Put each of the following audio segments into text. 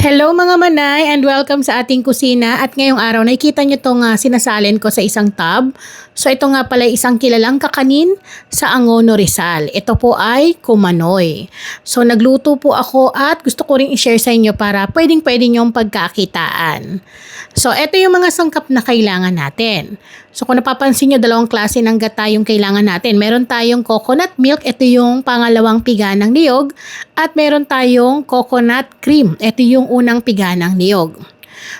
Hello mga manay and welcome sa ating kusina at ngayong araw nakikita nyo itong sinasalin ko sa isang tub. So ito nga pala isang kilalang kakanin sa Angono Rizal. Ito po ay kumanoy. So nagluto po ako at gusto ko ring i-share sa inyo para pwedeng nyong pagkakitaan. So ito yung mga sangkap na kailangan natin. So kung napapansin nyo, dalawang klase ng gata yung kailangan natin. Meron tayong coconut milk, ito yung pangalawang piga ng niyog. At meron tayong coconut cream, ito yung unang piga ng niyog.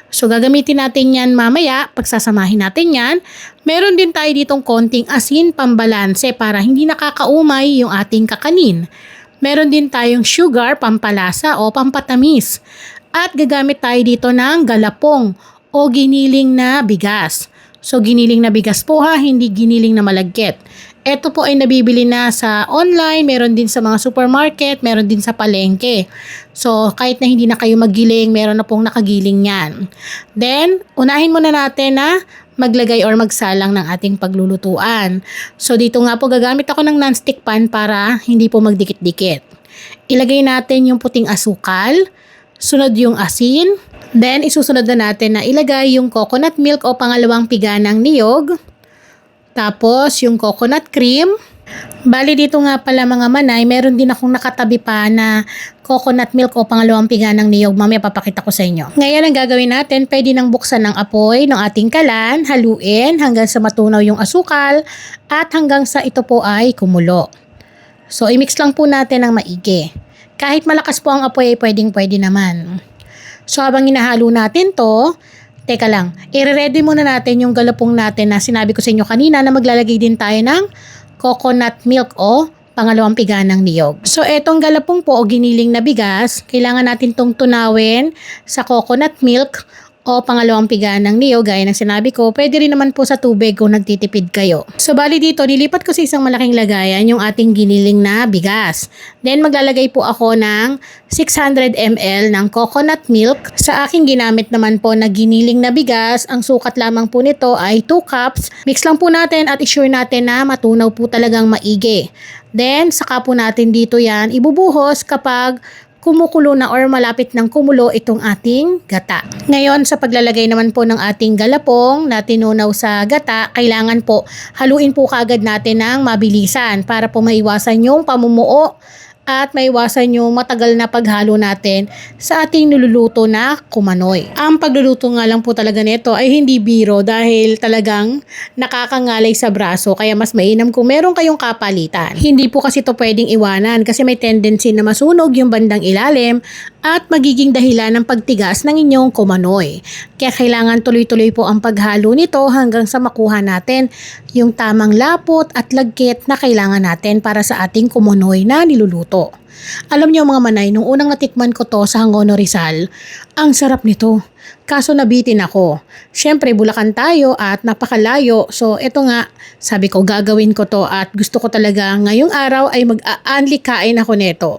So gagamitin natin yan mamaya, pagsasamahin natin yan. Meron din tayo ditong konting asin pambalanse para hindi nakakaumay yung ating kakanin. Meron din tayong sugar, pampalasa o pampatamis. At gagamit tayo dito ng galapong o giniling na bigas. So giniling na bigas po hindi giniling na malagkit. Ito po ay nabibili na sa online, meron din sa mga supermarket, meron din sa palengke. So kahit na hindi na kayo maggiling, meron na pong nakagiling yan. Then, unahin muna natin na maglagay or magsalang ng ating paglulutuan. So dito nga po gagamit ako ng non-stick pan para hindi po magdikit-dikit. Ilagay natin yung puting asukal, sunod yung asin, then isusunod na natin na ilagay yung coconut milk o pangalawang piga ng niyog. Tapos yung coconut cream. Bali dito nga pala mga manay, meron din akong nakatabi pa na coconut milk o pangalawang piga ng niyog. Mamaya papakita ko sa inyo. Ngayon ang gagawin natin, pwede nang buksan ng apoy ng ating kalan, haluin hanggang sa matunaw yung asukal at hanggang sa ito po ay kumulo. So i-mix lang po natin ng maigi. Kahit malakas po ang apoy ay pwede naman. So habang hinahalo natin to, teka lang, i-ready muna natin yung galapong natin na sinabi ko sa inyo kanina na maglalagay din tayo ng coconut milk o pangalawang piga ng niyog. So etong galapong po o giniling na bigas, kailangan natin tong tunawin sa coconut milk o pangalawang piga ng niyog. Gaya ng sinabi ko, pwede rin naman po sa tubig kung nagtitipid kayo. So bali dito, nilipat ko sa isang malaking lagayan yung ating giniling na bigas. Then maglalagay po ako ng 600 ml ng coconut milk. Sa aking ginamit naman po na giniling na bigas, ang sukat lamang po nito ay 2 cups. Mix lang po natin at isure natin na matunaw po talagang maigi. Then saka po natin dito yan ibubuhos kapag kumukulo na or malapit ng kumulo itong ating gata. Ngayon sa paglalagay naman po ng ating galapong na tinunaw sa gata, kailangan po haluin po kaagad natin ng mabilisan para po maiwasan yung pamumuo at maiwasan yung matagal na paghalo natin sa ating niluluto na kumanoy. Ang pagluluto nga lang po talaga nito ay hindi biro dahil talagang nakakangalay sa braso, kaya mas mainam kung meron kayong kapalitan. Hindi po kasi ito pwedeng iwanan kasi may tendency na masunog yung bandang ilalim at magiging dahilan ng pagtigas ng inyong kumanoy. Kaya kailangan tuloy-tuloy po ang paghalo nito hanggang sa makuha natin yung tamang lapot at lagkit na kailangan natin para sa ating kumanoy na niluluto. Alam niyo mga manay, nung unang natikman ko to sa Angono Rizal, ang sarap nito. Kaso nabitin ako. Siyempre, Bulacan tayo at napakalayo. So, ito nga, sabi ko gagawin ko to at gusto ko talaga ngayong araw ay mag-aanlikain ako nito.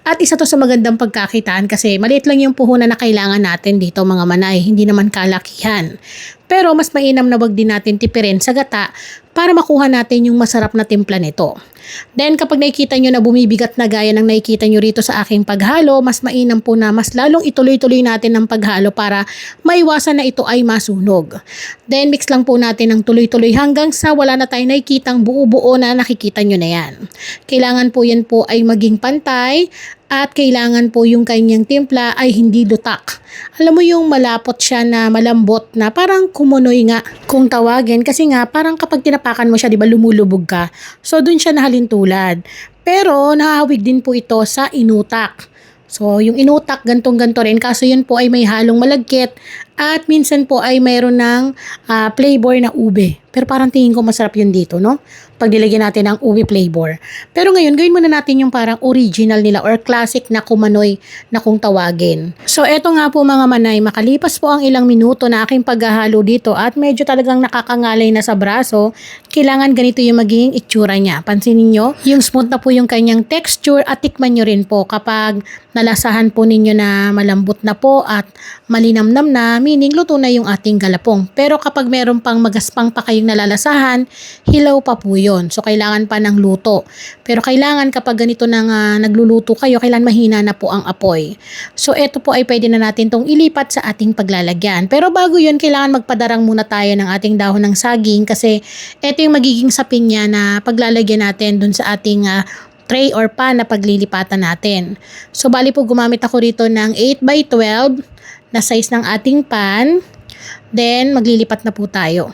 At isa to sa magandang pagkakitaan kasi maliit lang yung puhunan na kailangan natin dito mga manay. Hindi naman kalakihan. Pero mas mainam na wag din natin tipirin sa gata para makuha natin yung masarap na timpla nito. Then kapag nakikita nyo na bumibigat na gaya ng nakikita nyo rito sa aking paghalo, mas mainam po na mas lalong ituloy-tuloy natin ang paghalo para maiwasan na ito ay masunog. Then mix lang po natin ng tuloy-tuloy hanggang sa wala na tayong nakikitang buo-buo na nakikita nyo na yan. Kailangan po yan po ay maging pantay at kailangan po yung kanyang timpla ay hindi lutak. Alam mo yung malapot siya na malambot na parang kumunoy nga kung tawagin kasi nga parang kapag tinapakan mo siya, di ba lumulubog ka. So dun siya nahalintulad. Pero nahahawig din po ito sa inutak. So yung inutak gantong-ganto rin kaso yun po ay may halong malagkit at minsan po ay mayroon ng flavor na ube. Pero parang tingin ko masarap yun dito, no? Pag nilagyan natin ng ube flavor. Pero ngayon, gawin muna natin yung parang original nila or classic na kumanoy na kung tawagin. So, eto nga po mga manay, makalipas po ang ilang minuto na aking paghahalo dito at medyo talagang nakakangalay na sa braso, kailangan ganito yung magiging itsura niya. Pansinin nyo, yung smooth na po yung kanyang texture at tikman nyo rin po kapag nalasahan po ninyo na malambot na po at malinamnam na, meaning luto na yung ating galapong. Pero kapag meron pang magaspang pa kayong nalalasahan, hilaw pa po yun. So kailangan pa ng luto. Pero kailangan kapag ganito nang nagluluto kayo, kailangan mahina na po ang apoy. So ito po ay pwede na natin tong ilipat sa ating paglalagyan. Pero bago yun, kailangan magpadarang muna tayo ng ating dahon ng saging kasi ito yung magiging sapin niya na paglalagyan natin dun sa ating tray or pan na paglilipatan natin. So bali po gumamit ako rito ng 8x12 na size ng ating pan. Then maglilipat na po tayo.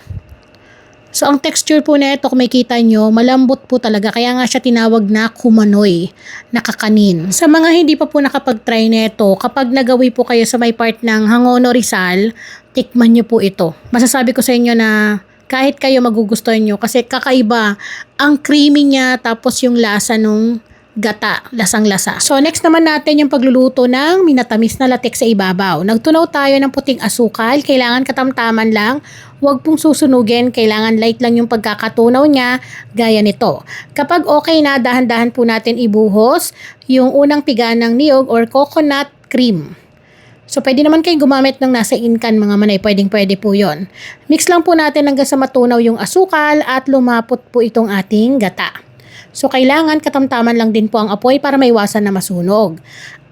So ang texture po nito kung makita nyo, malambot po talaga. Kaya nga siya tinawag na kumanoy, nakakanin. Sa mga hindi pa po nakapag-try nito, kapag nagawi po kayo sa may part ng Hangono Rizal, tikman nyo po ito. Masasabi ko sa inyo na kahit kayo magugustuhan nyo kasi kakaiba ang creamy niya tapos yung lasa nung gata, lasang-lasa. So next naman natin yung pagluluto ng minatamis na latik sa ibabaw. Nagtunaw tayo ng puting asukal, kailangan katamtaman lang, huwag pong susunugin, kailangan light lang yung pagkakatunaw niya, gaya nito. Kapag okay na, dahan-dahan po natin ibuhos yung unang piga ng niyog or coconut cream. So, pwede naman kayong gumamit ng nasa inkan mga manay. Pwedeng-pwede po yon. Mix lang po natin hanggang sa matunaw yung asukal at lumapot po itong ating gata. So, kailangan katamtaman lang din po ang apoy para maiwasan na masunog.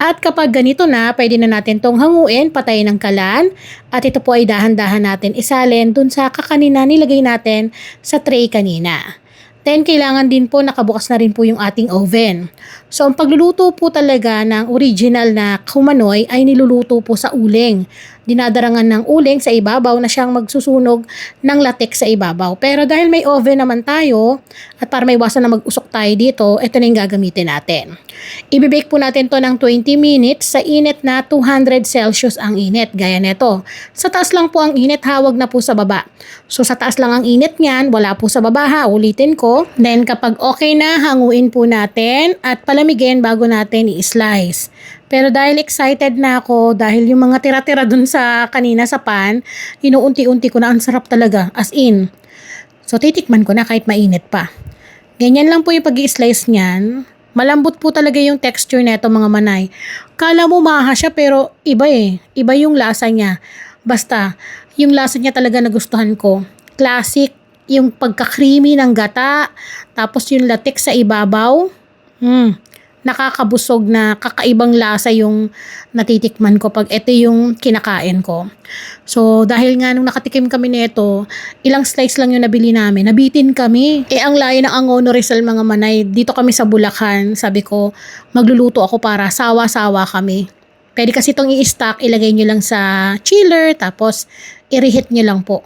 At kapag ganito na, pwede na natin tong hanguin, patayin ng kalan. At ito po ay dahan-dahan natin isalin dun sa kakanina nilagay natin sa tray kanina. Then, kailangan din po nakabukas na rin po yung ating oven. So, ang pagluluto po talaga ng original na kumanoy ay niluluto po sa uling. Dinadarangan ng uling sa ibabaw na siyang magsusunog ng latik sa ibabaw. Pero dahil may oven naman tayo at para may iwasan na mag-usok tayo dito, ito na yung gagamitin natin. Ibibake po natin to ng 20 minutes sa init na 200 Celsius ang init. Gaya nito. Sa taas lang po ang init, hawag na po sa baba. So sa taas lang ang init niyan, wala po sa baba ha. Ulitin ko. Then kapag okay na, hanguin po natin at palamigin bago natin i-slice. Pero dahil excited na ako, dahil yung mga tira-tira dun sa kanina sa pan, inuunti-unti ko na, ang sarap talaga, as in. So titikman ko na kahit mainit pa. Ganyan lang po yung pag-i-slice niyan. Malambot po talaga yung texture nito mga manay. Kala mo maha siya pero iba eh. Iba yung lasa niya. Basta, yung lasa niya talaga nagustuhan ko. Classic, yung pagka-creamy ng gata, tapos yung latik sa ibabaw. Nakakabusog na kakaibang lasa yung natitikman ko pag ito yung kinakain ko. So, dahil nga nung nakatikim kami nito, ilang slice lang yung nabili namin. Nabitin kami. Ang layo ng Angono Rizal mga manay. Dito kami sa Bulacan. Sabi ko, magluluto ako para sawa-sawa kami. Pwede kasi itong i-stock, ilagay nyo lang sa chiller, tapos i-reheat nyo lang po.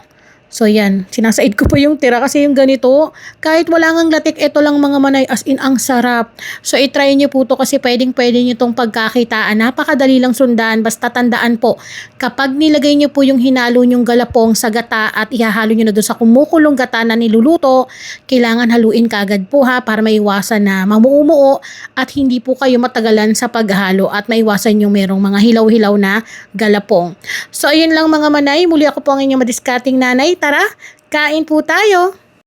So yan, sinasaid ko po yung tira kasi yung ganito, kahit wala ngang latik, ito lang mga manay, as in ang sarap. So itry nyo po to kasi pwedeng-pwede nyo tong pagkakitaan. Napakadali lang sundan, basta tandaan po, kapag nilagay nyo po yung hinalo nyong galapong sa gata at ihahalo nyo na doon sa kumukulong gata na niluluto, kailangan haluin kagad po ha para maiwasan na mamumuo at hindi po kayo matagalan sa paghalo at maiwasan yung merong mga hilaw-hilaw na galapong. So ayun lang mga manay, muli ako po ang inyong madiskarting nanay. Tara, kain po tayo!